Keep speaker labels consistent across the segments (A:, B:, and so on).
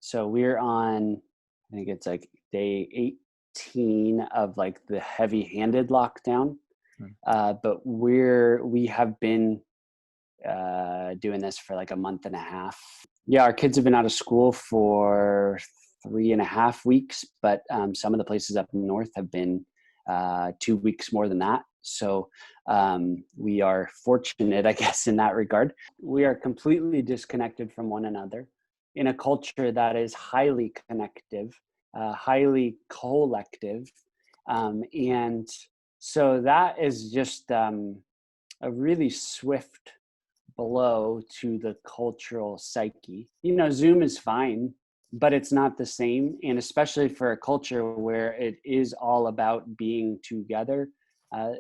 A: So we're on, I think it's like day 18 of like the heavy-handed lockdown.
B: Mm.
A: But we have been doing this for like a month and a half. Yeah, our kids have been out of school for 3.5 weeks, but some of the places up north have been 2 weeks more than that. So we are fortunate, I guess, in that regard. We are completely disconnected from one another in a culture that is highly connective, highly collective. And so that is just a really swift blow to the cultural psyche. Zoom is fine, but it's not the same. And especially for a culture where it is all about being together, uh,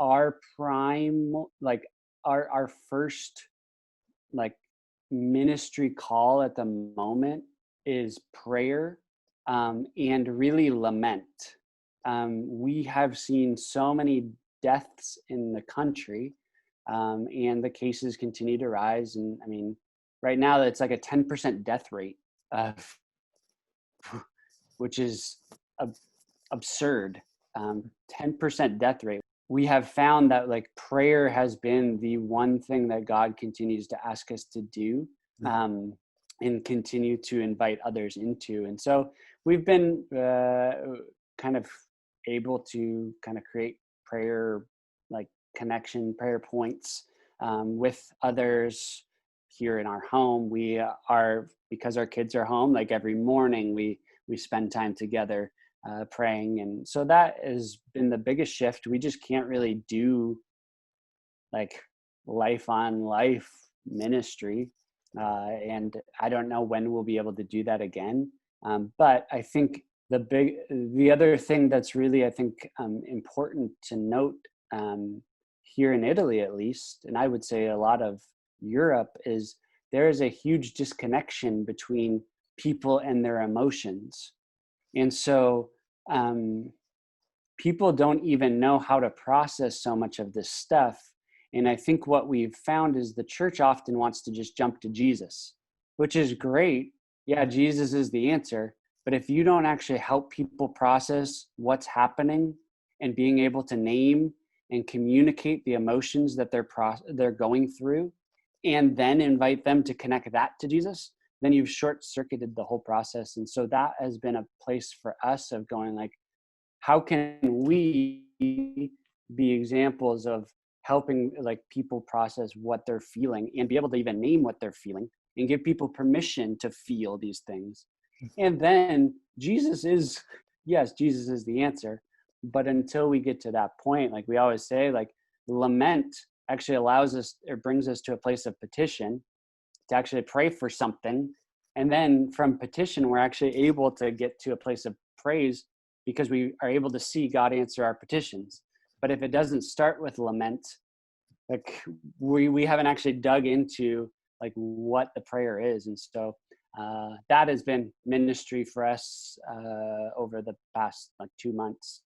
A: our prime, like our first, like ministry call at the moment is prayer, and really lament. We have seen so many deaths in the country, and the cases continue to rise. And I mean, right now it's like a 10% death rate, uh, which is ab- absurd. 10% death rate. We have found that like prayer has been the one thing that God continues to ask us to do,
B: Mm.
A: um, and continue to invite others into. And so we've been kind of able to kind of create prayer, like connection, prayer points with others here in our home. We are, because our kids are home, like every morning we spend time together praying. And so that has been the biggest shift. We just can't really do like life on life ministry. And I don't know when we'll be able to do that again. But I think the other thing that's really, I think, important to note, here in Italy, at least, and I would say a lot of Europe, is there is a huge disconnection between people and their emotions. And so um, people don't even know how to process so much of this stuff. And I think what we've found is the church often wants to just jump to Jesus, which is great. Yeah, Jesus is the answer. But if you don't actually help people process what's happening and being able to name and communicate the emotions that they're going through, and then invite them to connect that to Jesus, then you've short circuited the whole process. And so that has been a place for us of going like, how can we be examples of helping like people process what they're feeling and be able to even name what they're feeling and give people permission to feel these things. And then Jesus is the answer. But until we get to that point, like we always say, like lament actually allows us or brings us to a place of petition to actually pray for something. And then from petition, we're actually able to get to a place of praise because we are able to see God answer our petitions. But if it doesn't start with lament, like we haven't actually dug into like what the prayer is. And so that has been ministry for us over the past like 2 months.